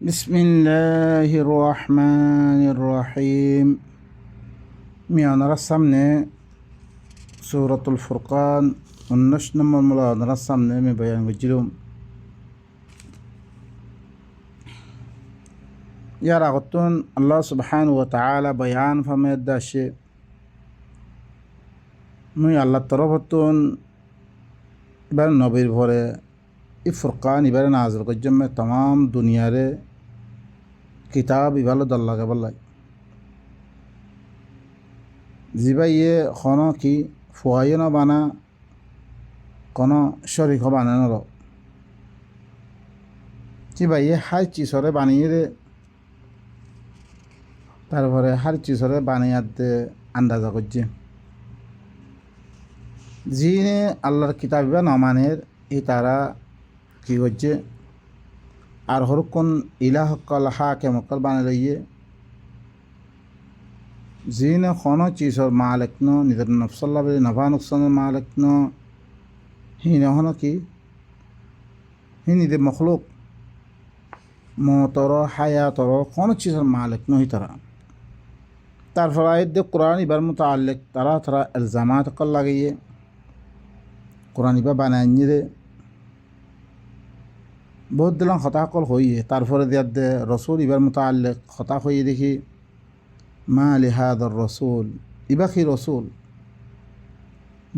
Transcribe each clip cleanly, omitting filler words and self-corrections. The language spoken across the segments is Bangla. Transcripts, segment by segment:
বিসমিল্লাহির রহমানির রহিম। আপনার সামনে সূরাতুল ফুরকান 19 নম্বর মূলা আপনার সামনে আমি বয়ান করছিলাম। ইয়ার আগতন আল্লাহ সুবহানাহু ওয়া তাআলা বয়ান ফরমায়ের দাসে মুই আল্লাহ তরফতন এবার নবীর ভরে এই ফুরকান এবারে নাযিল করছেন तमाम দুনিয়ারে কিতাব ইবালো দল্লাগে বললাই জিবাইয়ে খন কি ফুয়াইয়ে না বানা কোনো শরিক বানানো র জিবাইয়ে হার চিজরে বানিয়ে দে তারপরে হার চিজরে বানিয়ে দে আন্দাজা করছে জিনে আল্লাহর কিতাব বা নমানের এই তারা কি করছে আর হরকন ইলাহকল হাকে মকল বানিয়ে লইয়ে জিনে কোনো চিজর মালিক ন নিজের নফসল্লা বলে নভা নুকসানের মালিক ন হিনে হন কি হি নিজের মখলুক মতর হায়াতর কোনো চিজর মালিক নহি তারা তারপর আয়াত কোরআন ইবার মুতাআল্লিক তারা তারা ইলজামাত কল লাগিয়ে কোরআন ইবা বানাইয়ে দে বহুত দিলাম হতা কল হইয়ে তারপরে দিয়ার দে রসুল ইবার মুতাআল্লিক হতা হইয়ে দেখি মা লিহাদার রসুল ইবা কি রসুল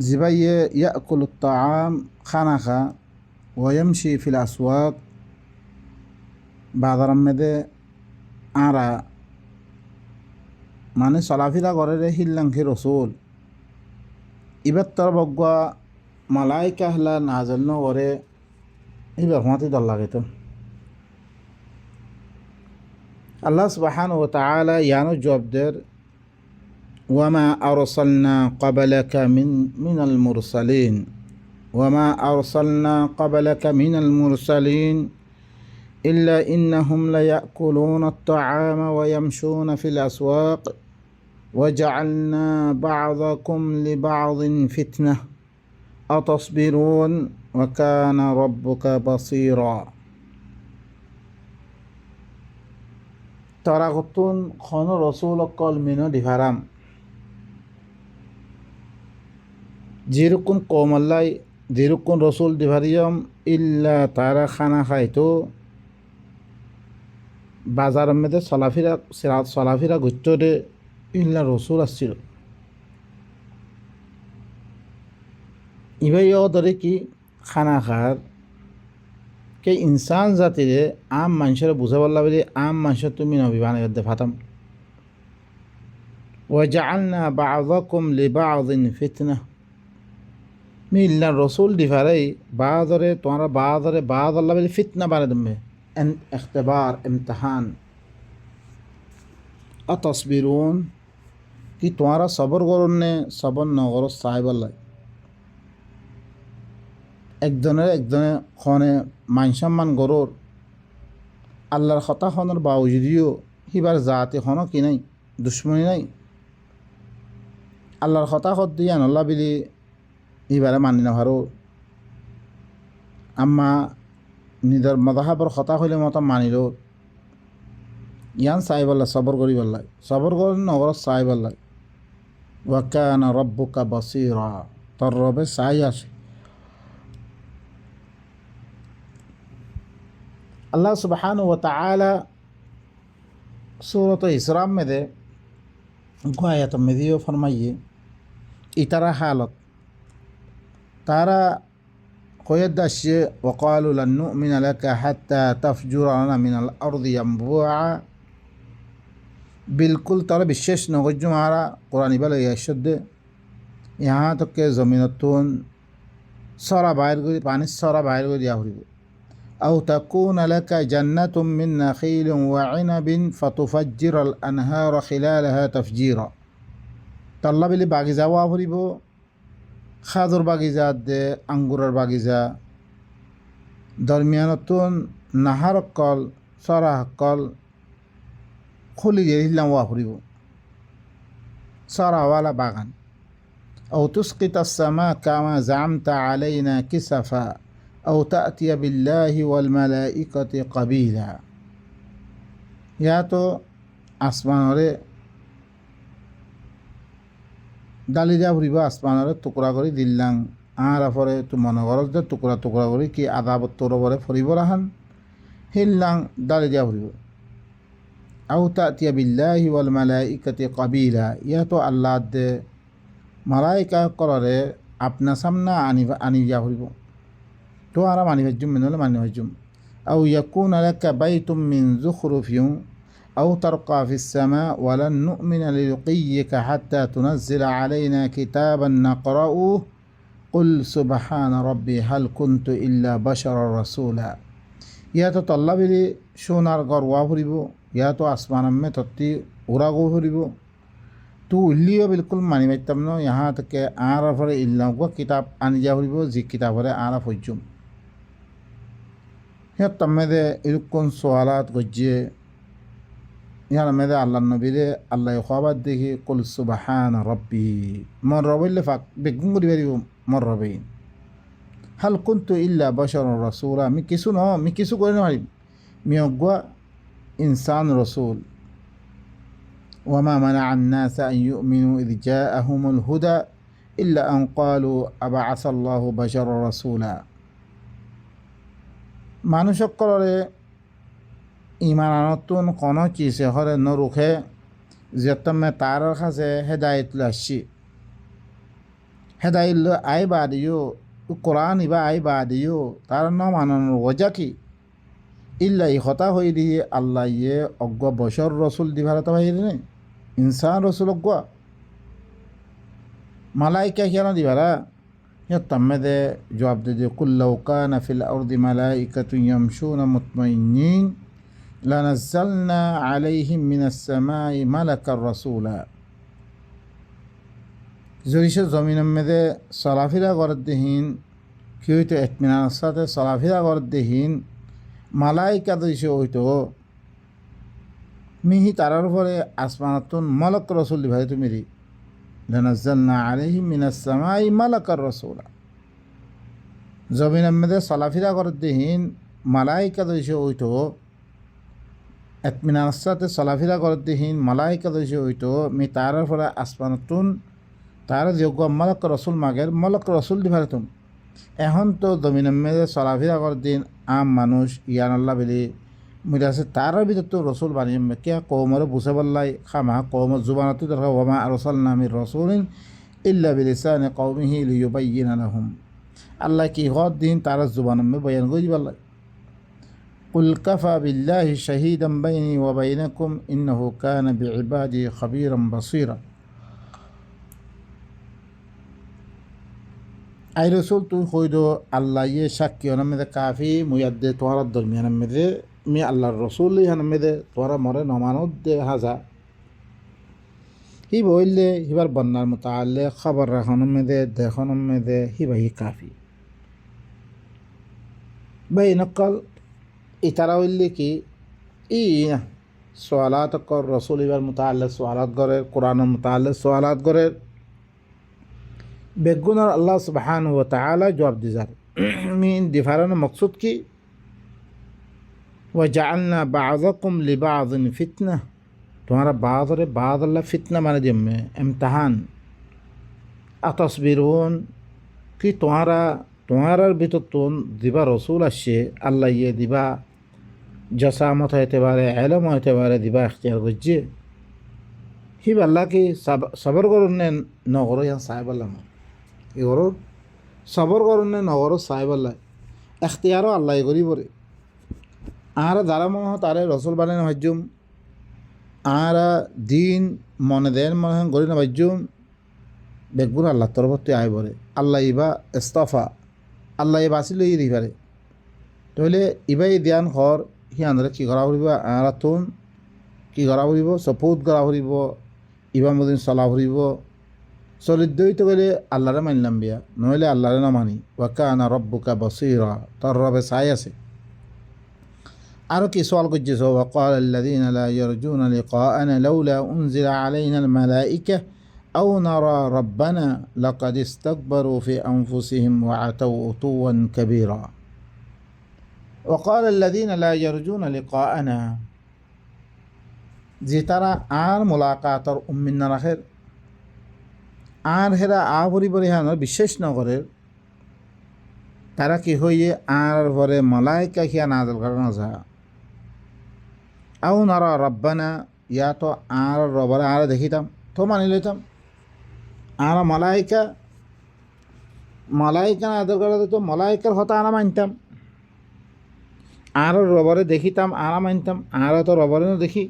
জিবাইয়ে ইয়াকুলুত তাআম খানা খা ওয়ামশি ফিল আসওয়াক বাজার মেদে আরা মানে চলাফিরা করে রে হিল্লাংখি রসুল ইবার তর বগুয়া মালাইকা হলা নাজল ন করে এইবার হুঁয়াতে দল লাগে তো আল্লাহ সুবহানাহু ওয়া তাআলা ইয়ানো জবাবদের ওয়ামা আরসালনা ক্বাবলাকা মিনাল মুরসালিন ওয়ামা আরসালনা ক্বাবলাকা মিনাল মুরসালিন ইল্লা ইন্নাহুম লায়াকুলুনা আত-তাআমা ওয়া ইয়ামশুনা ফিল আসওয়াক وجعلنا بعضكم لبعض فتنة أتصبرون وكان ربك بصيرا তারাগতুন খন রসুল কল মিনো ডিভারাম যেরকম কমল্লাই যেরকম রসুল ডিভারিয়ম ইল্লা তারা খানা খাইতো বাজারের মধ্যে চলাফিরা ঘুরতে ইল্লা রসুল আসছিল ইভাইও ধরে কি খানা খার কে ইনসান জাতিরে আম মানুষের বুঝাবার বলে আম মানুষের তুমি নবী বানাই দে ফাতাম ওয়াজআলনা বা'যাকুম লিবা'যিন ফিতনা মিল্লা রসুল দিফারাই বাদরে তোমরা বাদরে বাদ আল্লাহ বলে ফিতনা বানাই দমে এন ইখতিবার ইমতিহান আতাসবিরুন কি তোমরা সবর করুন নে সবর ন করো সাহেব আল্লাহ একজনে খনে মান সম্মান গরুর আল্লাহর কথা খনের বাউজুদিও হিবার জাতি খন কি নাই দুশ্মনী নাই আল্লাহর কথা খত দিয়া নল্লা বিলি ইবারে মানি না ভারো আম্মা নিজের মদাহাবর কথা হইলে মতো মানিল ইয়ান সাহেব আল্লাহ সবর করি বললাই সবর করেন নগর সাহেব আল্লাহ ওয়াকানা রব্বুকা বাসীরা তোর রবে সাই আছে अल्लाह सुब्हानहु व तआला सूरत इसरा में दे उनको आयत में दियो फरमाइए इतरा हालत तारा कोयदश्य वक़ालु लन नु'मिना लका हत्ता तफजुर लना मिनल अर्दि यंबुआ बिल्कुल तारा विशेष नगज मारा कुरानी बल यशद यहाँ तक के ज़मीनतुन सारा बाहर गई पानी सारा बाहर गई दिया हुई أو تكون لك جنة من نخيل وعنب فتفجر الأنهار خلالها تفجيرا طلب لي باغيزا وافريبو خاضر باغيزا دي أنغور باغيزا درميانتون نهر قال صراح قال خلي جيلا وافريبو صرا ولا باغن أو تسقط السماء كما زعمت علينا كسفا أو تأتي بالله والملائكة قبيلا ইয়া তো আসমানরে ডালি যা ফুরিব আসমানরে টুকরা করে দিল্লাং আর পরে তো মনে করো যে টুকরা টুকরা করে কি আদাবত তোর পরে ফরিব রাহান হিল্লাং ডালি যা ফুরিব আউ তাতিয়া বিল্লাহি ওয়াল মালাইকাতি কাবিলা ইয়া তো আল্লাহ দে মালাইকা কররে আপনা সামনা আনি যা ফুরিব তো আর মানি ভাজ্যুম মেনলে মানি ভাজ্যুম আউ ইয়াকুন লাকা বাইতুম মিন যুখরুফিন أو ترقى في السماء ولن نؤمن لرقيك حتى تنزل علينا كتابا نقرأه قل سبحان ربي هل كنت إلا بشرا رسولا يا تطلب لي شونار غروا فريبو يا تو আসমান में तत्ती उरागो فريبو तो इल्लियो बिल्कुल मानी बैठमनो यहाँ तक के आरफ रे इल्ला को किताब आनी जा फरिबो जी किताब रे आरफ होजुम या तम्मे दे इलकुन सवालात गज्जे يعني ماذا على النبي الله يخابط ديه قل سبحان ربي مرة ولا فك بيقول لي مرة بين هل كنت إلا بشر رسولا مكيسو نو مكيسو قولنا هاي ميوغوا إنسان رسول وما منع الناس أن يؤمنوا إذ جاءهم الهدى إلا أن قالوا أبعث الله بشر رسولا ما نشكر ইমানানতুন কোনো চিজে হরে নরুখে যেতমে তার কাছে হেদায়ত লাসি হেদায়ত আই বাদিও কোরআন ইবা আই বাদিও তার ন মানানোর ওজা কি ইল্লা ই হতা হই দিয়ে আল্লাহ ইয়ে অজ্ঞ বশর রসুল দিভারত ভাইরে ইনসান রসুল অজ্ঞ মালাইকা কেন দিভারা তম্মে দে জবাব দে কুল্লাউ কানা ফিল আরদি মালাইকাতুন ইয়ামশুনা মুতমাইন্নিন لنزلنا عليهم من السماء ملكا رسولا زوجيش زمين مده صلافيرا غردهين كيوتو اطمینان ساته صلافيرا غردهين ملائكه دوشي هويتو মিহি তারার পরে আসমানাতুন মালাক রাসূল ভাই তুমি রি لنزلنا عليهم من السماء ملكا رسولا زمين مده صلافيرا غردهين ملائكه دوشي هويتو এতমিনার সাথে চলাফেরা করতেহীন মালাইকা দোষে হইতো মি তারার ফলে আসমানতুন তার যোগ্য মলক রসুল মাগের মলক রসুল দিভারতুম এখন তো দমিনের মেয়ে চলাফেরা করতেন আম মানুষ ইয়ান আল্লাহ বেলি মিরাছে তার ভিতর তো রসুল বানিয়ে কে কৌমরে বুঝে বললাই খামা কৌমর জুবানাতে দরকার ওমা রসল নামির রসুলিন ইল্লা বিলিসানি কৌমিহি লিয়ুবাইয়িনা লাহুম আল্লাহ কি হদ দিন তার জুবানমে বয়ান করে দিবাল্লাই قل كفى بالله شهيدا بيني وبينكم إنه كان بعبادي خبيرا بصيرا أي رسول تو خيدو الله يشكي ونمذ كافي ميد توارا الدرمي نمذ مي الله الرسول لي نمذ توارا مرة نمانود هذا هي بقول هي بنا المتعلق خبر رخانم مذ دخانم مذ هي بهي كافي بينقل ইতারা হইলে কি ই সোয়ালাত কর রসুল ইবার মুতাআল্লিক সোয়ালাত করে কোরআনের মুতাআল্লিক সোয়ালাত করে বেগুনার আল্লাহ সুবহানাহু ওয়া তাআলা জবাব দিজার মিন দিফারানোর মকসুদ কি ওয়া জাআলনা বা'যাকুম লিবা'যিন ফিতনা তোমারা বাদরে বাদ আল্লাহ ফিতনা মানে দিমে ইমতিহান আতাসবিরুন কি তোমারার ভিতর তো দিবা রসুল আসছে আল্লাহ ইয়ে দিবা জসামত হইতে পারে এলম হইতে পারে দিবা এখতিয়ার করছে হিব আল্লাহ কি সবর করুন নে নগর ইয়ান সাহেব আল্লাহ এগর সবর করুন নে নগর সাহেব আল্লাহ এখতিয়ারও আল্লাহ করি পরে আর দ্বারা মনে হয় তারে রসুল বানানো ভাজ্যুম আর দিন মনে দেন মনে হয় গড়ি না ভাজ্যুম দেখবুন আল্লাহ তরফতে আয় পরে আল্লাহ ইবা ইস্তফা আল্লাহ বাঁচি লই দিবারে তাহলে ইবাই ধ্যান হর সিয়ানরে কি করা ফুরিব আরাতুন কি করা ফুরিব সপুত করা ফুরিব ইবা মদিন চলা ফুরিব চলিত গেলে আল্লাহরে মানলাম বিয়া নহলে আল্লাহরে না মানি ওয়াকানা রব্বুকা বসীরা তোর রবে চাই আছে আরও কি সওয়াল করছে ওয়াকাল আল্লাযীনা লা ইয়ারজুনা লিকাআনা লাউলা উনজিলা আলাইনা আল মালাইকা أو نرى ربنا لقد استكبروا في أنفسهم وعتوا عتوا كبيرا وقال الذين لا يرجون لقاءنا যে তারা আর মোলাকাতর উম্মিন না রাখের আর হেরা পরিহানোর বিশ্বাস নগরের তারা কি হইয়ে আর পরে মলাইকা খিয়া নাজল করানো যা আও নারা রব্বানা ইয়া তো আর রবরে আর দেখিতাম তো মানি লইতাম আর মলাইকা নাজল করা তো মলাইকার হতা আনা মানতাম আর রবরে দেখিতাম আর মানতাম আর তো রবরে দেখি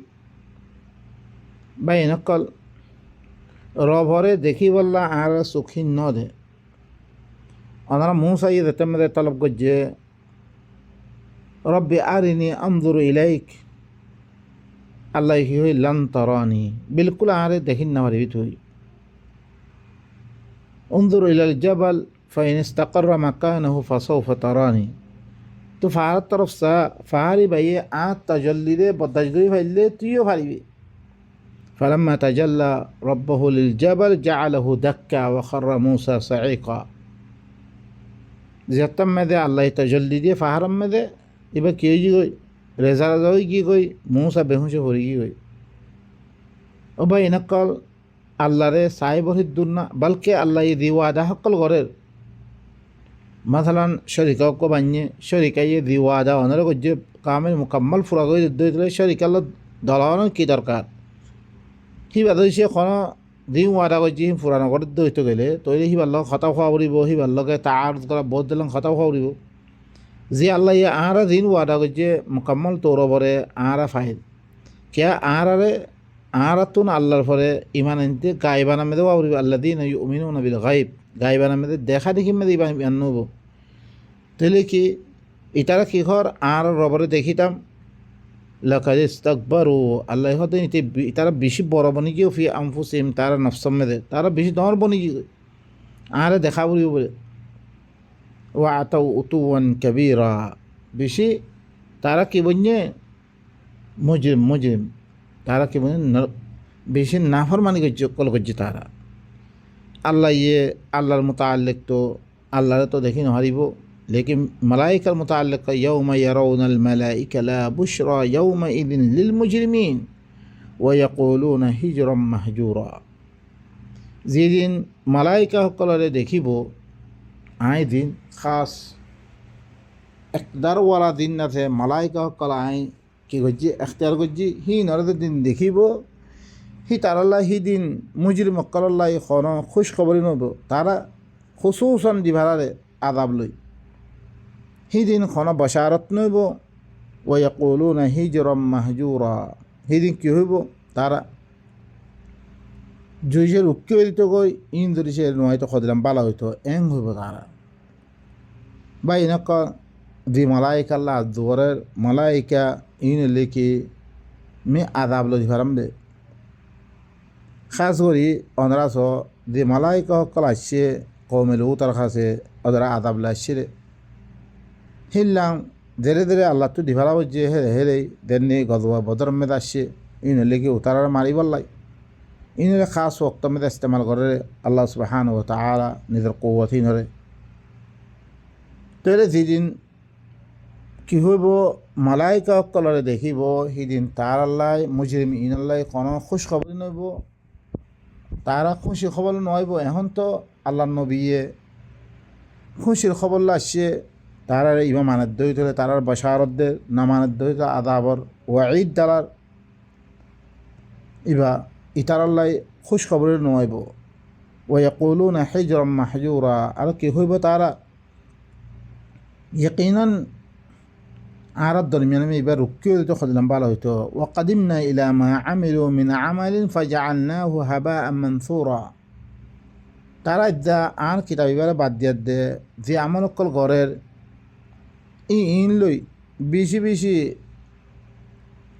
বা এনেকল রবরে দেখি বললা আর সুখী ন দে ওনারা মুসা ইয়ে মেরে তলব করছে রব্বি আরিনি আনজুরু ইলাইক আল্লাহ কি হই লান তরানি বিলকুল আরে দেখিন না পারবি তুই انظر إلى الجبل فإن استقر مكانه فسوف تراني তো ফাহার তরফ সা ফাহারি বাইয়ে আত তাজল্লি দে বদাজগরি ফাইলে তুইও ফারিবি فلما تجلى ربه للجبل جعله دكا وخر موسى صعيقا যেতাম মেদে আল্লাহ তাজল্লি দিয়ে ফাহারাম মেদে এবার কেউ জি গই রেজা যাই কি কই মৌসা বেহুঁশে ভরি কি কই ও ভাই এনেকল আল্লাহরে সাহেবর হিদ্দুর না বলকে আল্লাহ দিওয়াদা সকল ঘরের মাথালান শরিকক বানিয়ে শরিকাইয়ে দিওয়াদা অনার যে কামের মোকাম্মল ফুরা করে দিলে শরিক আল্লাহ দলানোর কী দরকার সি বাদ সে কোনো দিন ওয়াদা করছি ফুরানো করে দৈত গেলে তৈরি সি ভাল্লক খতাও খাওয়া পড়িব সি ভাল্লকে তার করা বহুত দিলাম খতাও খাওয়া পড়িব যে আল্লাহ ইয়ে আহারা দিন ওয়াদা করছে মোকাম্মল তোর পরে আহারা ফাইল কে আহারা তুন আল্লাহর পরে ইমান আনতে গাইবানা মেদে ওয়া পড়িব আল্লাহ দিন ইউমিনু বিল গাইব গাইবানা মেদে দেখা দেখি মেদে ইমান নব তাহলে কি ইতারা কি ঘর আর রবরে দেখিতাম লাকাদ ইস্তাকবারু আল্লাহ হতে তারা বেশি বড় বনি গিয়ে ফি আনফুসিহিম তারা নফসম মেদে তারা বেশি দর বনি গিয়ে আরে দেখা পড়িব বলে ওয়া আতাউ উতুওয়ান কাবীরা বেশি তারা কি বলছে মুজরিম তারা কি বলছে বেশি নাফরমানি করছে তারা আল্লাহ ইয়ে আল্লাহর মুতাআল্লিক তো আল্লাহরে তো দেখি নহারিব লেকিন মালাইকার মুতাআল্লিক ইয়াউমা ইয়ারাউনাল মালাইকা লা বুশরা ইয়াউমাইযিন লিল মুজরিমিন ওয়া ইয়াকুলুনা হিজরাম মাহজুরা যেদিন মালাইকা সকলরে দেখিব আই দিন খাস একদারওয়ালা দিন নাথে মালাইকা সকল আই কি করছি এখতিয়ার করছি হি নরদের দিন দেখিব হি তারাল্লাহ হি দিন মুজরিম মক্কাল্লাহ খন খুশ খবরই নব তারা খুসুসান দিভারে আদাব লই হি দিন খন বশারত নইব ওয়া ইয়াকুলুনা হিজরাম মাহজুরা হি দিন কি হইব তারা জুইসের উক্কি দিত কই ইন যদি সে নয়তো খদিলাম বালা হইতো এং হইব তারা বা এনেক দি মালাইকা আল্লাহ দুয়ারের মালাইকা ইন লিখি মে আদাব লই ফারাম দে খাস করি অনরাস দি মালাইকা সকল আসছে কৌমে লুতার কাছে ওদের আদাব আসছে হিললাম ধীরে ধীরে আল্লাহ তো দিভালা বলছে হেরে হেরে দেননি গদবা বদর মেদ আসছে ইন লিখি উতারার মারিবার লাই ইনরে খাস ওক্ত মেদ ইস্তেমাল করে আল্লাহ সুবহানাহু ওয়া তাআলা নিজের কওয়াত ইনরে তেরে যেদিন কি হইব মালাইকা সকলরে দেখিব সেদিন তার আল্লাহ মুজরিম ইনাল্লাহ কোনো খুশ খবর নইব তারা খুশি খবর নইব এখন তো আল্লাহ নবীয়ে খুশির খবর আসছে তারা ইমা মানের দই তোলে তারার বশারতদের না মানের দই তো আদাবর ওয়াঈদ দালার ইবা ইতার আল্লাহ খুশ খবরের নইব ওয়া ইয়াকুলুনা হিজরাম মাহজুরা আর কি হইব তারা ইয়াকিনান আরার দরমিয়ান এবার রুকিও দিত খদিলাম ভালো হইতো ওয়াকাদিমনা ইলা মা আমিলু মিন আমালিন ফাজআলনাহু হাবাআন মানসুরা তারা যা আর কিতাব এবারে বাদ দিয়া দে যে আমল অকল ঘরের ইন লই বেশি বেশি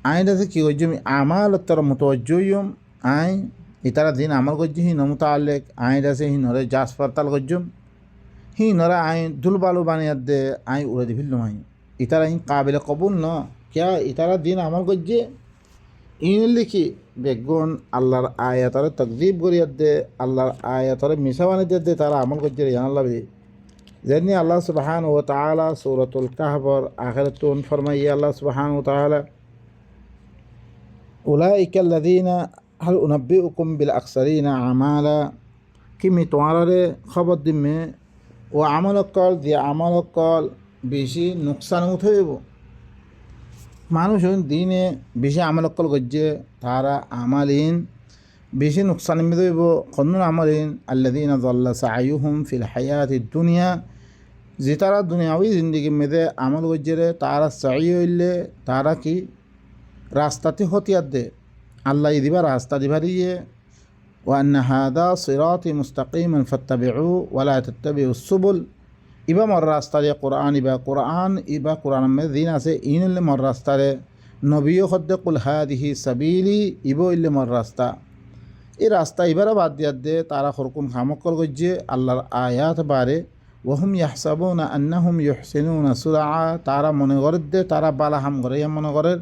আইনটাতে কি করছি আমাল তোর মুতওয়াজ্জিহুম আই ইতারা দিন আমল করছি হি নমুতাআল্লিক আইনটাছে হি নরে জাস পারতাল করছুম হি নরা আইন দুলবালু বানিয়ে দে আই উড়ে দি ফিল্লুম আইন ইতারা ইন কাবিল কবুল ন ক্যা ইতারা দিন আমল করছে ইন লিখি বেগুন আল্লাহর আয়াতরে তকজিব করিয়া দে আল্লাহর আয়াতরে মিশা বানিয়ে দে তারা আমল করছে জানাল্লাহ যেমনি আল্লাহ সুবহানাহু ওয়া তাআলা সূরাতুল কাহফর আখিরাতুন ফরমাইয়া আল্লাহ সুবহানাহু ওয়া তাআলা উলাইকা আল্লাযীনা হাল উনাব্বিউকুম বিল আকসারিনা আমালা কিমি তোমারে খবর দিমে ও আমলকল দিয়ে আমলকল বেশি নোকসান উঠাইব মানুষ দিনে বেশি আমলকল গজ্জে তারা আমালিন বেশি নোকসান মিদইব কন্নুন আমালিন আল্লাযীনা যাল্লা সা'য়ুহুম ফিল হায়াতিদ দুনিয়া যে তারা দুনিয়াবি জিন্দগি মেদে আমল গজ্জে তারা সাই হইলে তারা কি রাস্তাতে হতিয়ার দে আল্লাহ দিবা রাস্তা দিবার ইয়ে ওয়ান্না হাদা সিরাতি মুস্তাকিমান ফাত্তাবিউ ওয়ালা তাত্তাবিউস সুবুল ইবা মর রাস্তারে কোরআন ইবা কোরআন মে দিন আছে ইনলে মর রাস্তারে নবীও খদ্দে কুল হাদিহি সাবিলি ইবো ইল্লে মর রাস্তা এই রাস্তা ইবারা বাদ দিয়ার দে তারা খরকুম খামকল গজ্জে আল্লাহর আয়াত বারে ওহুম ইয়াহসাবুনা আন্নাহুম ইউহসিনুনা সুরা তারা মনে করে দে তারা বালা হাম করে মনে করে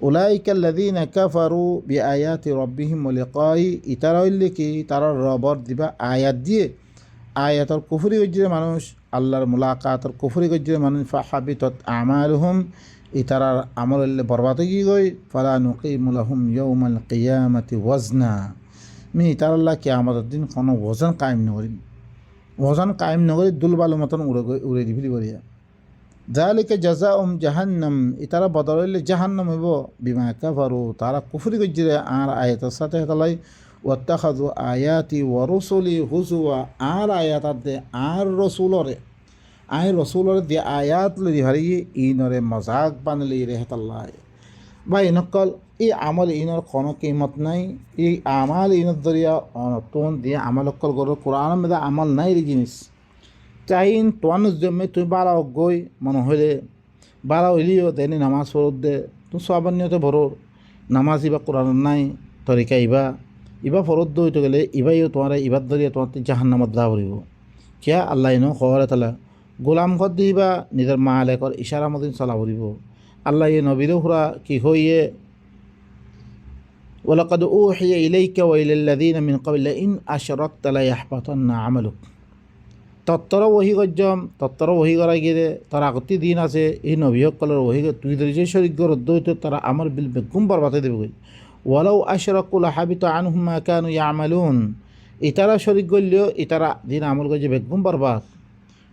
উলাইকা আল্লাযীনা কাফারু বিআয়াতি রাব্বিহিম ওয়া লিকাই ইতারা হইলে কি তারা রবর দিবা আয়াত দিয়ে আয়াতর কুফরি গজ্জে মানুষ আল্লাহর মুলাকাতর কুফরি গজ্জে মানুষ ফাহাবিতাত আমালুহুম ইতারার আমল হইলে বরবাদ হয়ে গই ফালা নুকিমু লাহুম ইয়াউমাল কিয়ামাতি ওয়াজনা মি ইতারাল্লাহ কিয়ামতের দিন কোনো ওজন কায়েম নকরিম ওজন কায়েম নকরি দুলবালু মতন উড়ে দিবি বলিয়া যালিকা জাযাউম জাহান্নাম ইতারা বদল হইলে জাহান্নাম হইব বিমা কাফারু তারা কুফরি গজ্জে আর আয়াতের সাথে তালাই ওয়াত্তাখাযু আয়াতি ওয়া রুসুলি হুজুয়া আর আয়াত দে আর রসুলরে দিয়ে আয়াত লই হারি ইনরে মজাক বানলি রেহতাল্লাহ বা ইনকল এই আমল ইনর কোনো কিমত নাই এই আমাল ইনত দরিয়া অনতন দিয়ে আমল অকল গরো কোরআন মেদা আমল নাই রে জিনিস চাইন তোয়ানুস জমে তুই বারা গই মনে হইলে বারা হইলিও দেনি নামাজ পড়ত দে তুই সবান্যতে ভরোর নামাজ ইবা কোরআন নাই তরিকা ইবা ফরত দইতে গেলে ইবাইও তোমার ইবার দরিয়া তোমার জাহান্নামত দা করিব কিয়া আল্লাহ ইনো খবরে তালা গোলাম ঘর দিবা নিজের মালেকর ইশারা মদিন চলা করিব আল্লাহ ইয়ে নবীরও হুরা কি হইয়ে ওয়ালাকাদ উহিয়া ইলাইকা ওয়া ইলাল্লাযীনা মিন ক্বাবলিকা ইন আশরাকতা লা ইয়াহবাতান্না আমালুক তত্তর ওহি গজ্জম তত্তর ওহি করা গিয়ে তার আগতি দিন আছে এই নবীসকলের ওহি তুই ধরে যে শরীর রদ্দ হইতে তারা আমার বিল বেগুম বরবাদে দেবে ওয়ালাউ আশরাকু লাহাবিতা আনহুম মা কানু ইয়ামালুন ইতারা শরীক গল্লেও ইতারা দিন আমল গজে বেগুম বরবাদ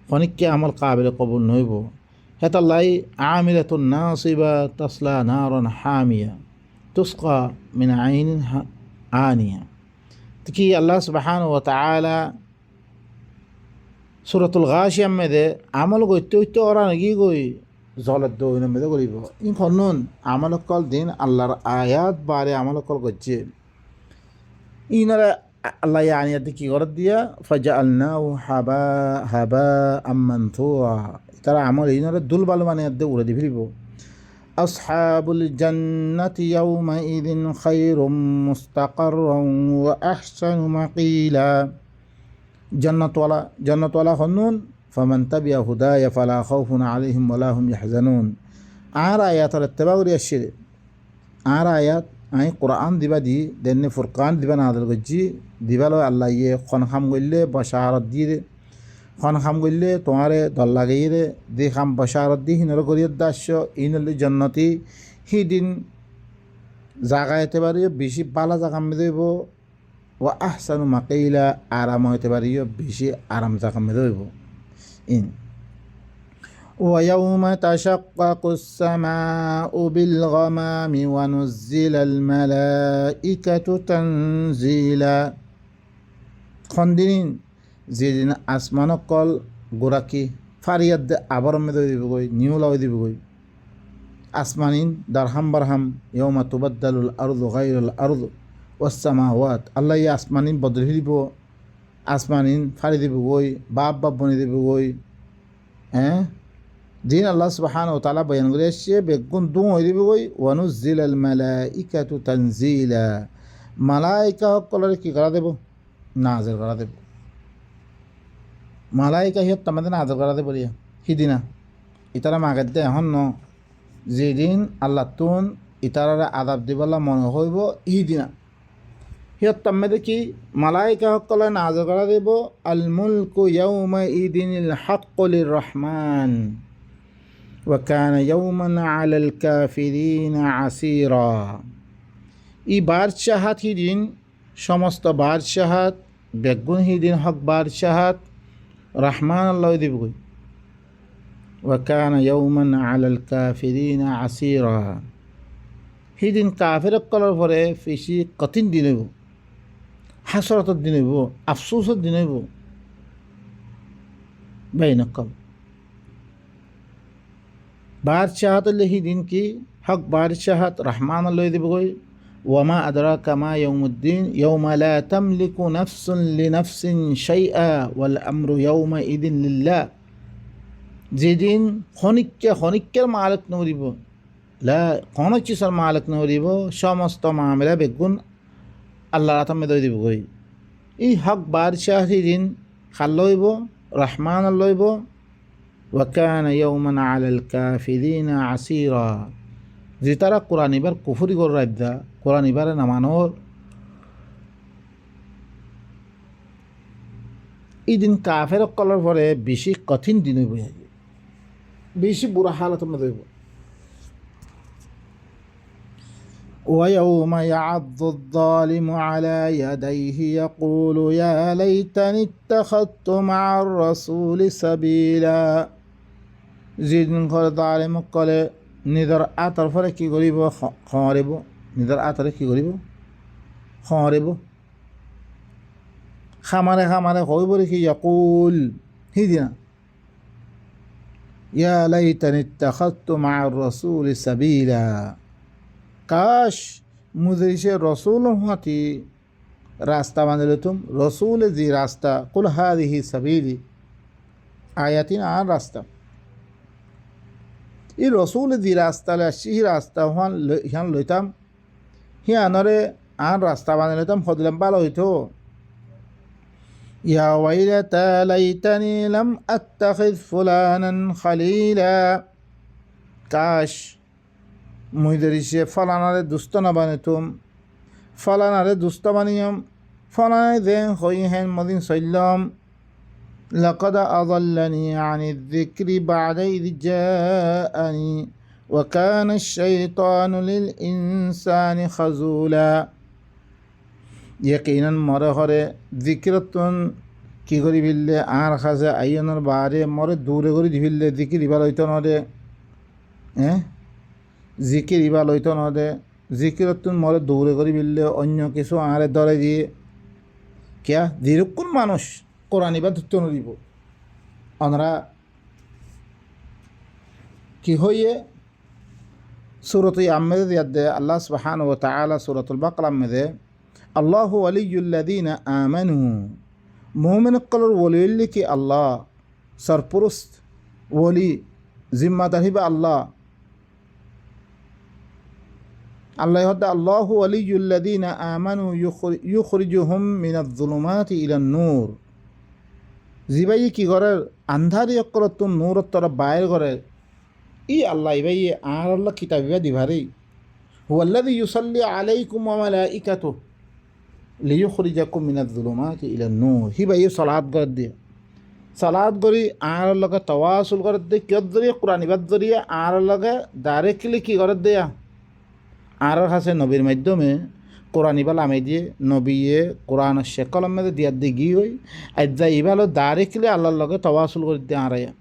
খনিককে আমল কাবিলে কবুল নইব হেতাল্লাই আমিলাতুন নাসিবা তাসলা নারন হামিয়া তুসকা মিন আইনিন আনিয়া কি আল্লাহ সুবহানাহু ওয়া তাআলা সূরাতুল গাশিয়া মেদে আমল গইতে হইতে ওরা নাকি গই জলের দইন মেদে করিব ইন খন্নুন আমল কল দিন আল্লাহর আয়াত বারে আমল কল গজ্জে ইনারা আল্লাহ আনিয়াত কি করে দিয়া ফাজআলনাহু হাবা মানথুরা তারা আমল ইনারা দুলবালু মানে দে উড়ে দি ফিরিব আসহাবুল জান্নাতি ইয়াউমাইযিন খায়রুম মুস্তাকাররান ওয়া আহসানু মাকিলা জন্নতওয়ালা হন্নুন ফামান তাবিয়া হুদায়া ফালা খাউফুন আলাইহিম ওয়ালা হুম ইয়াহজানুন আর আয়াতের ইত্তেবা করি আসছে আর আয়াত আই কোরআন দিবা দি দেনে ফুরকান দিবা নাদল গজ্জি দিবালো আল্লাহ ইয়ে খন খাম গইলে বশারত দিয়ে খন খাম গইলে তোমারে দল লাগাই রে দি খাম বশারত দি হিনর করিয়ে দাস্য ইনলি জন্নতি হি দিন জাগা হইতে পারি বেশি বালা জাগা মে দেব ও আহসানু মাকিলা আরাম হইতে পারি বেশি আরাম জাগা মে দেব ইন ويوم تشقق السماء بالغمام ونزل الملائكة تنزيلا খন্দিন যেদিন আসমান কল গোরাকি ফারিয়াদ আবার মেদে দিবগৈ নিউলা দিবগৈ আসমানিন দারহাম বারহাম ইয়মা তুবাদ্দালুল আরদু গায়রুল আরদু ওয়াস সামাওয়াত আল্লাহ আসমানিন বদল দিব আসমানিন ফারি দিবগৈ বাপ বনি দিবগৈ হ্যাঁ দিন আল্লাহ সুবহানাহু ওয়া তাআলা বয়ান করে আসছে বেগুন দু হয়ে দিবগৈ ওয়ানুজ্জিলাল মালাইকাতু তানজিলা মালাইকা সকলের কি করা দেব নাজিল করা দেব মালাইকা হিয়ত তোমাদের নাজিল করা দেব বলিয়া সিদিনা ইতারা মাগাত দে এখন ন যেদিন আল্লাহ তুন ইতারারে আদাব দিবলা মনে হইব ইদিনা হিয়ত তাম্মেদে কি মালাইকা সকলে নাজিল করা দেব আল মুলকু ইয়াউমা ইদিনিল হাক্কু লিররহমান ওয়া কানা ইয়াউমান আলাল কাফিরিনা আসীরা ই বাদশাহাত হিদিন সমস্ত বাদশাহাত বেগুন হিদিন হক বাদশাহাত রহমান আল্লাহ দিবগই ওয়াকান ইয়ৌমান আলাল কাফিরিনা আসিরা হিদিন কাফের কলার পরে বেশি কঠিন দিন হইব হাসরতর দিন হইব আফসোসের দিন হইব বাইনকল বাদশাহাত হিদিন কি হক বাদশাহাত রহমান আল্লাহ দিবগই ওয়ামা আদরাকা মা ইয়াউমুদ্দিন ইয়াউমা লা তামলিকু নাফসুন লিনাফসিন শাইআ ওয়াল আমরু ইয়াউমা ইদিন লিল্লাহ যেদিন খনিক্যের মালিক নরিব লা কোন চিজের মালিক নরিব সমস্ত মামলা বেগুন আল্লাহ আতামে দই দিব গই এই হক বাদশাহ দিন খালইব রহমান লইব ওয়াকানা ইয়াউমান আলাল কাফিরিনা আসিরা যে তারা কোরআন ইবার কুফরি কর রাজ্যা কোরআন ইবারে নামানোর এই দিন কাফের কলার পরে বেশি কঠিন দিন হইব বেশি বুড়া হালত আমরা দেখব ويوم يعض الظالم على يديه يقول يا ليتني اتخذت مع الرسول سبيلا যেদিন করে জালিম কলে নিজের আতর ফলে কি করিব খরিব নিজের আতরে কি করিব খরিব খামারে খামারে হইব কি ইয়াকুল হিদিনা ইয়া লাইতানি ইত্তাখাযতু মা'আর রাসূলি সাবিলা কাশ মুদরিসে রসুল হাতি রাস্তা বাঁধলে তুম রসুল জি রাস্তা কুল হাদিহি সাবিলি আয়াতিন আর রাস্তা এই রসুল জি রাস্তা সিহি রাস্তা হিয়ান লইতাম হিয়ানরে আর রাস্তা বাঁধে লইতাম হদিলাম ভালো হইতো ইয়া ওয়াইলাতা লাইতানি লাম আত্তাখিয ফুলানান খালিলা কাশ মুইদরিসে ফলানারে দুস্থ না বানিতুম ফলানারে দুস্থ বানিয়ম ফলানায় দে হই হেন মদিন সইলম لقد أضلني عن الذكر بعد إذ جاءني وكان الشيطان للإنسان خذولا يقينا مرهره ذكرتون কি করি বিললে আর খাজে আইয়নের বারে মরে দূরে করে দিবিললে জিকির ইবার হইতো নদে জিকির ইবা লইতো নদে জিকিরতুন মরে দৌড়ে করে বিললে অন্য কিছু আরে ধরে দিয়ে কিয়া যেরকম মানুষ কোরআন ইবা ধরতে নদিব আমরা কি হইয়ে সূরাতুল আম্মাদে দিয়াদ দে আল্লাহ সুবহানাহু ওয়া তাআলা সূরাতুল বাকরা মধ্যে আল্লাহু ওয়ালিয়ুল্লাযীনা আমানু মুমিন কলর ওলিল্লি কি আল্লাহ সরপুরুস্ত ওলি জিম্মাদার হিবা আল্লাহ আল্লাহ হদ্দা আল্লাহু ওয়ালিয়ুল্লাযীনা আমানু ইউখরিজুহুম মিনাজ-যুলুমাতি ইলান-নূর জিবাই কি করে আন্ধারি অকরতুন নূরত তরফ বাইর করে ই আল্লাহ ইবাই আর আল্লাহ কিতাবিবা দিভারে হুয়াল্লাযী ইউসাল্লি আলাইকুম ওয়া মালাইকাতুহু লিইখরিজাকুম মিনাজ-যুলুমাতি ইলান-নূর হিবাই সালাত করে দিয়ে সালাত করি আর লগে তাওয়াসুল করে দিয়ে কিয়ত জরিয়ে কোরআন ইবাদ জরিয়ে আর লগে ডাইরেক্টলি কি করে দেয়া আর কাছে নবীর মাধ্যমে কোরআন ইবাল আমি দিয়ে নবীয়ে কোরআন শেকলম মেদে দিয়ার দিয়ে গিয়ে হই আজ্জা ইবালো ডাইরেক্টলি আল্লাহর লগে তাওয়াসুল করে দিয়ে আড়াইয়া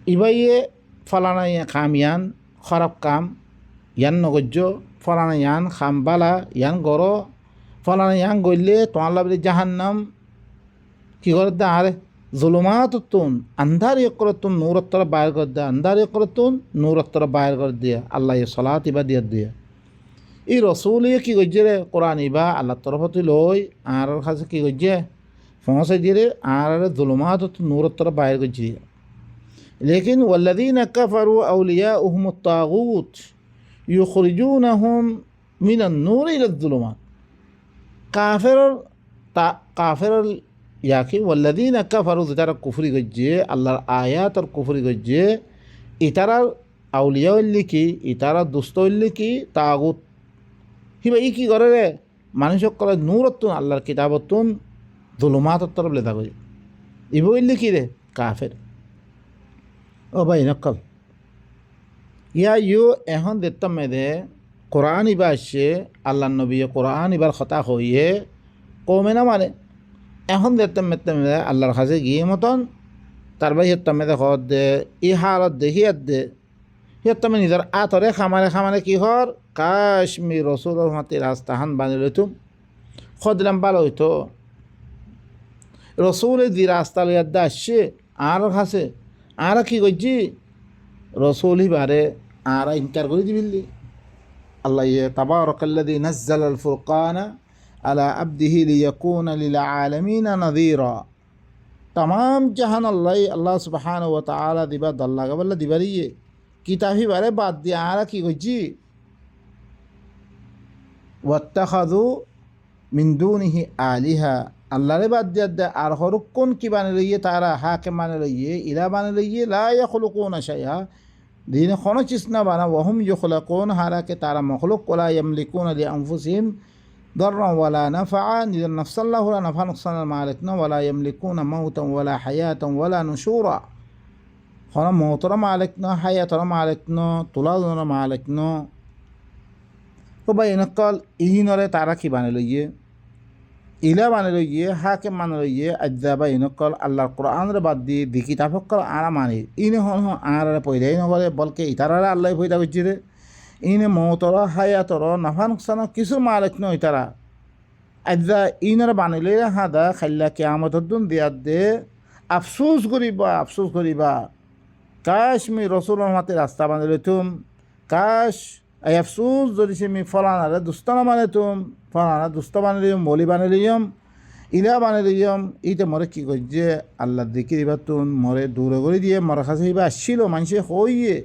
ইবাইয়ে ফলানা খাম ইয়ান খারাপ কাম ইয়ান নগজ্য ফলানা ইয়ান খাম বালা ইয়ান গর ফলানা ইয়ান গইলে তোমার লাভে জাহান্নাম কি করে দে আরে জুলুমাতুন আন্ধার একরতুন নূরত্তর বাইর করে দেয়া আন্ধার একরতুন নূরত্তর বাইর করে দিয়া আল্লাহ সালাত ইবা দিয়া দিয়া এই রসুল কি করছে রে কোরআন ইবা আল্লাহর তরফতে লই আর কাছে কি করছে পৌঁছে দিয়ে রে আর জুলুমাতুন নূরত্তর বাইর করছে দিয়া লেকিন ওয়াল্লাযীনা কাফারু আউলিয়াউহুমুত তাগুত ইউখরিজুনাহুম মিনান নূরি ইলাজ-যুলুমাত কাফের ইয়াকি ওয়াল্লাযীনা কাফারু যারা কুফরি করছে আল্লাহর আয়াত আর কুফরি করছে ইতারা আউলিয়া হইলে কি ইতারা দুষ্ট হইলে কি তাগুত হিবা ই কি করে রে মানুষক করে নূরতুন আল্লাহর কিতাবতুন জুলুমাতর তরফ লেদা করে ইব হইলে কি রে কাফের ও ভাই নকল ইয়া ইউ এখন দেখতাম মেদে কোরআন ইবা আসছে আল্লাহ নবী কোরআন ইবার কথা হইয়ে কমে না মানে এখন দেখতাম মেদে আল্লাহর কাছে গিয়ে মতন তার বাই হেতাম মেদে হদ দে ই হালত দে হিয়াত দে হিয়াত্তামে নিজের আতরে খামারে খামারে কি হর কাশ্মীর রসুলের হাতে রাস্তাহান বানিয়ে লইতুম খদিলাম ভালো হইতো রসুলে দি রাস্তা লইয়ার দা আসছে আর কাছে আর কি করছি রসুল হিবারে আর ইনকার করে দিবিল্লি আল্লাহ তাবারাকাল্লাযী নাযালাল ফুরকানা আলা আবদিহি লিয়াকুনা লিল আলামিনা নাযীরা तमाम জাহান আল্লাহ সুবহানাহু ওয়া তাআলা দিবা দল্লা গাবল্লা দিবারিয়ে কিতাব হিবারে বাদ দিয়ে আর কি করছি ওয়াত্তাখাযু মিন দুনিহি আলিহা আল্লাহরে বাদ দিয়ে আর হরুক্ষণ কি বানিয়ে লইয়ে তারা হাকে মানে লইয়ে ইলা বানিয়ে লইয়ে লা ইয়াখলুকুনা শাইআ দিনে কোনো চিজ না বানা ওয়াহুম ইখলাকুন হারাকে তারা মখলুক ওয়ালা ইয়ামলিকুনা লিআনফুসিহিম দাররা ওয়ালা নাফআ নিজের নফসাল্লাহ ওয়ালা নাফা নুকসানের মালিক না ওয়ালা ইয়ামলিকুনা মাউতান ওয়ালা হায়াতান ওয়ালা নুশুরা কোনো মৌতর মালিক না হায়াতর মালিক না তুলাদর মালিক না তো ভাই এনেকল ইহিনরে তারা কি বানিয়ে লইয়ে ইলা বানিয়ে লইয়ে হাকে মানে লইয়ে আজ্জা বা ইনকল আল্লাহর কোরআনরে বাদ দিয়ে দি কিতাবকল আরা মানি ইনে হন আর পয়দাই নগরে বলকে ইতারা আল্লাহ পয়দা করছি রে ইনে মৌতর হায়াতর নাফা নুকসান কিছু মালিক ন ইতারা আজ্জা ইনরে বানিলে হাদা খাইলা কিয়ামতর দিন দিয়ার দে আফসোস করিবা কাশ্মীর রসুলের হাতে রাস্তা বানিয়ে লইতুম কাশ এই আফসোস যদি আমি ফলানারে দুস্ত না মানে তুম ফলানা দুস্ত বানিয়ে লিয়ম মলি বানিয়ে লিয়ম ইলা বানিয়ে লিয়ম ইতে মরে কী করছে আল্লাহ দেখি এবার তুন মরে দূরে করে দিয়ে মরে কাছে এবার আসছিল মানুষে হইয়ে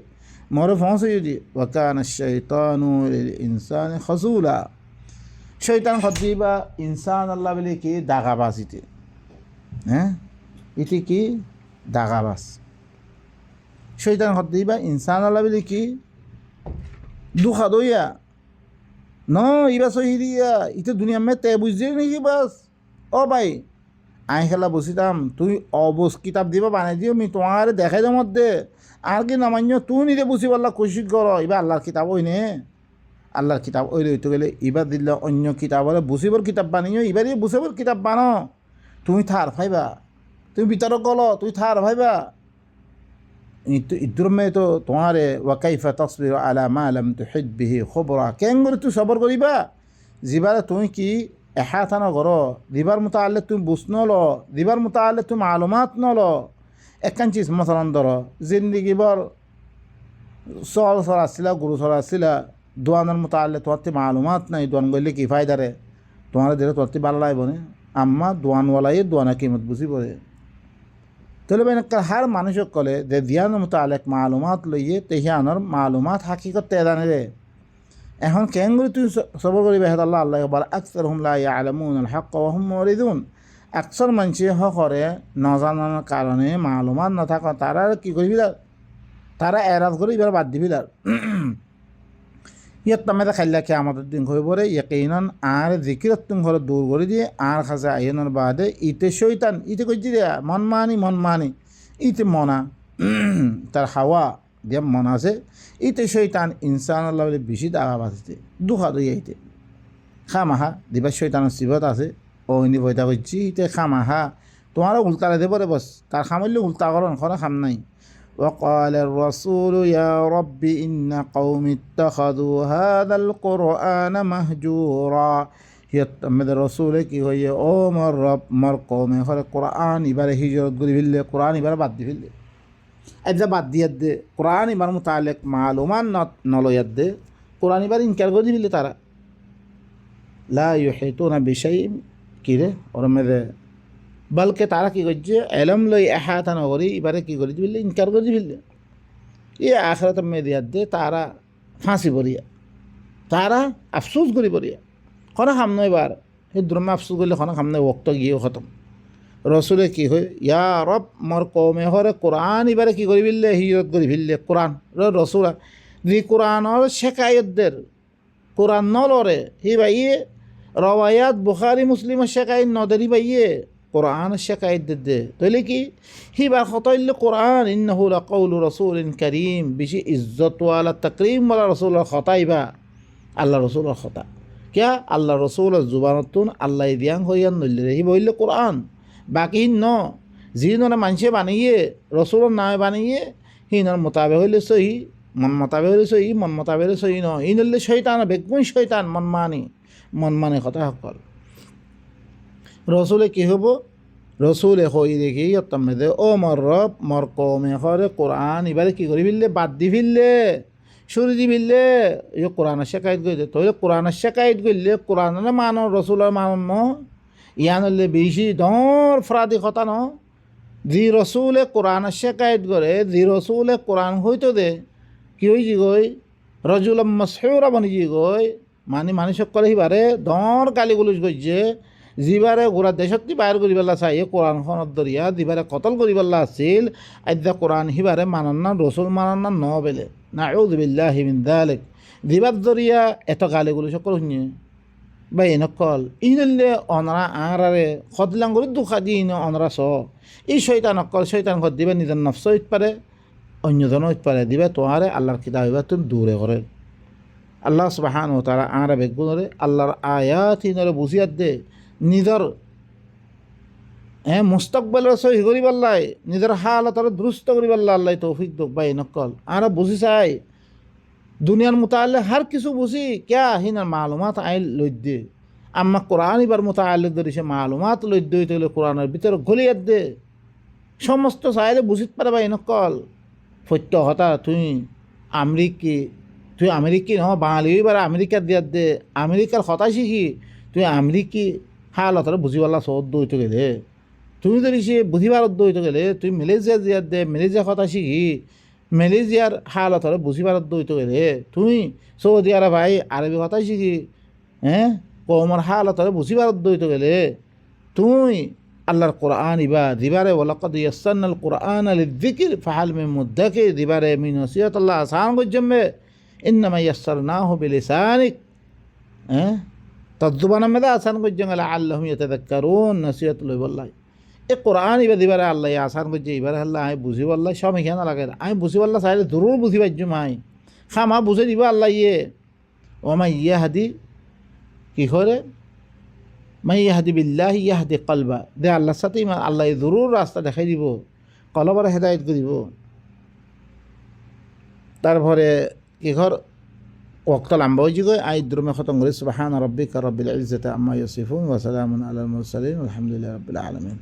মরে পৌঁছে দিয়ে ওয়াকানা শাইতানু লিল ইনসানি খাযুলা শয়তান খদিবা ইনসান আল্লাহ বলে কি দাগাবাজ ইতে হ্যাঁ ইতি কি দাগাবাজ শয়তান খদিবা ইনসান আল্লাহ বলে কি দুঃখা দইয়া ন ইবা সহিরিয়া ইতে দুনিয়া মে তে বুঝছে নাকি বাস ও ভাই আই খেলা বসিতাম তুই অবস কিতাব দিবা বানাই দিও মি তোমার দেখাই দাম মধ্যে আর কি নামান্য তুই নিজে বুঝি পারলা কোশিশ কর এবার আল্লাহর কিতাব ওই নে আল্লাহর কিতাব ওই রইতে গেলে এবার দিলে অন্য কিতাবরে বুঝিবর কিতাব বানিও এবারই বুঝিবর কিতাব বানো তুমি থার ভাইবা তুমি ভিতর গল তুই থার ভাইবা ইদ্র মে তো তোমারে ওয়াকাইফা তসবির আলা মা লাম তুহিত বিহি খবরা কেন করে তুই সবর করিবা যিবারে তুই কি এহাতা নগর দিবার মুতাআল্লে তুমি বুঝ নল দিবার মুতাআল্লে তুমি মালুমাত নল একখান চিজ মশালান ধর জিন্দিগি বর সল সর আসছিলা গুরু সর আসছিলা দোয়ানের মুতাআল্লে তোমার মালুমাত নাই দোয়ান গইলে কি ফায়দারে তোমার দিলে তোর ভালো লাগবে না আম্মা দোয়ানওয়ালাই দোয়ানা কিমত বুঝি পড়ে তাহলে হার মানুষক কলে যে দিয়ানোর মুতাআল্লিক মালুমাত লইয়ে তেহিয়ানোর মালুমাত হাকিকত তেদানে রে এখন কেঙ্গুলি তুই সবর করিবে হেদ আল্লাহ আল্লাহ বল আকসারহুম লা ইয়ালামুনাল হাক্কা ওয়া হুম মুরিদুন আকসার মানুষে হকরে নজানার কারণে মালুমাত না থাকা তারা কি করবি তারা এরাজ করে এবার বাদ দিবি ইয়াত তামেদা খাইলা কে আমাদের দিন হয়ে পড়ে ইয়াকিনান আর জিকিরত তুমি ঘরে দূর করে দিয়ে আর খাসে আইনের বাদে ইতে শৈতান ইতে কইছি রে মন মানি ইতে মনা তার হাওয়া দিয়ে মন আছে ইতে শৈতান ইনসান আল্লাহ বলে বেশি দাগা বাঁচতে দুঃখা দই আইতে খামাহা দিবা শৈতানের সিবত আছে ও ইনি বইতা করছি ইতে খামাহা তোমারও উল্টালে দেব রে বস তার খামাইলে উল্টা করন খরা খাম নাই وقال الرسول يا رب إن قوم اتخذوا هذا القرآن مهجورا يتمد الرسول كي هي او مر رب مر قوم خر القرآن يبره هجرت غري بالله قرآن يبره بعد بالله اذا بعد يد قرآن يبره متعلق معلومات نلو يد قرآن يبره انكار غري بالله ترى لا يحيطون بشيء كده اور مده বলকে তারা কী করছে এলম লই এহাতা নগরী এবারে কী করে দিবিলে ইনকার করে দিবিলে এ আখরাত মেদিয়ার দে তারা ফাঁসি পড়িয়া তারা আফসোস করি পড়িয়া কোনো খাম নয় এবার সেই দ্রমে আফসোস করলে কোনো খাম নয় ওক্ত গিয়েও খতম রসুলে কী হয় ইয়া রব মর কমে হরে কোরআন এবারে কী করি ফেললে হিজরত করি ফেললে কোরআন রসুল দি কোরআনর শেখায়তদের কোরআন নলরে হি ভাইয়ে রওয়ায়াত বুখারি মুসলিমের শেখাই নদরি ভাইয়ে কোরআন শেখাইত দে তাইলে কি হিবার খতাইলে কোরআন ইন্নাহু লাকাউলু রাসূলিন কারীম বেশি ইজ্জত ওয়ালা তাকরীম ওয়ালা রাসূলের খতাইবা আল্লাহ রসুলের খতা কিয়া আল্লাহ রসুলের জুবানতুন আল্লাহ দিয়াং হইয়ান নইলে হি বললে কোরআন বাকি ন যিনরে মানুষে বানিয়ে রসুলের নামে বানিয়ে হিনর মোতাবেক হইলে সহি মন মোতাবেক হইলে সহি মন মোতাবেক হইলে সহি ন ই নইলে শয়তান বেগুন শয়তান মন মানে কথা সকল রসুলে কি হব রসুলে হই দেখি মেদে ও মর রব মর কমে হরে কোরআন এবারে কি করি ফিরলে বাদ দি ফিরলে সুরি দি ফিরলে এই কোরআনের শেখায়ত গইলে তইলে কোরআনের শেখায়ত গইলে কোরআনের মানব রসুলের মানব ন ইয়ান হইলে বেশি ধর ফরাদি কথা ন যি রসুলে কোরআনের শেখায়ত করে যি রসুলে কোরআন হইতো দে কি হয়েছি গই রজুল মসহুরা বনিজি গই মানুষ সকলে সিবারে ধর গালি গুলুজ গইছে যিবাৰে গোৰা দেশতী বাহিৰ কৰি পেলা চাই কোৰআনখনত দৰিয়া যিবাৰে কতল কৰি পেলা আছিল আদ্যা কোৰআন সিবাৰে মানন না ৰচুল মানন না ন বেলে নাউযু বিল্লাহি মিন যালিক যিবাৰ দৰিয়া এত গালি গুলি সকল শুনি বা এনেকল ইনলে অনৰা আঁৰাৰে সদলাং কৰি দুখা দি অনৰা চ এই শৈতান অকল শৈতান ঘর দিবা নিজৰ নফস হইত পারে অন্যজন হইত পারে দিবা তোমারে আল্লাহর কিতাব হইবা তুমি দূরে করে আল্লাহ সুবহানাহু ওয়া তাআলা আঁরা বেগুনরে আল্লাহর আয়াত ইনরে বুঝিয়াত দে নিজের মুস্তকবেলের সহি করি পাল্লাই নিজের হালত আর দুরুস্ত করি পাল্লা আল্লাহ তৌফিক দোক বাই নকল আর বুঝি চাই দুনিয়ার মোতালে হার কিছু বুঝি ক্যা হিনার মালুমাত আইল লইত দে আম্মা কোরআন এবার মোতালে ধরেছে মালুমাত লইত দই তৈলে কোরআনের ভিতরে গলিয়াত দে সমস্ত চাইলে বুঝিত পারে বাই নকল সত্য হতা তুই আমেরিকি নহয় বাঙালি এবার আমেরিকার দিয়াত দে আমেরিকার কথা শিখি তুই আমেরিকি হালতরে বুঝিবাল্লা চৌদ দইতে গেলে তুমি যদি সে বুঝিবার দইতে গেলে তুই মালয়েশিয়া দিয়ার দে মালয়েশিয়ার কথা শিখি মালয়েশিয়ার হালতরে বুঝিবার দইতে গেলে তুই সৌদি আরব ভাই আরবি কথা শিখি কমর হালতরে বুঝিবার দইতে গেলে তুই আল্লাহর কোরআন ইবা দিবারে ওয়ালাকাদ ইয়াসসারনাল কোরআন লিযিকর ফাহাল মিন মুদ্দাকির দিবারে মিন নসিহাতাল্লাহ আসান গজ্জমে ইন্নামা ইয়াসসারনাহু বিলিসানিক তদ্জুবান মেদা আসান গজ্জঙ্গল আল্লাহুম ইয়াতাযাক্কারুন নসিহত লই বল্লাই এ কোরআন ইবা দিবারে আল্লাহ আসান গজ্জে ইবারে আল্লাহ আই বুঝি বল্লাই সব এখানে লাগে আমি বুঝি বল্লা চাইলে জরুর বুঝি পাইছো মাই খামা বুঝে দিবা আল্লাহ ইয়ে ওমা ইয়াহদি কি করে মাই ইয়াহদি বিল্লাহি ইয়াহদি কলবা দে আল্লাহর সাথে আল্লাহ জরুর রাস্তা দেখাই দিব কলবার হেদায়েত করে দিব তারপরে কি ঘর وقت العنبوي جيجوي آي الدرمي ختم غريس سبحان ربك رب العزة عما يصفون وسلام على المرسلين والحمد لله رب العالمين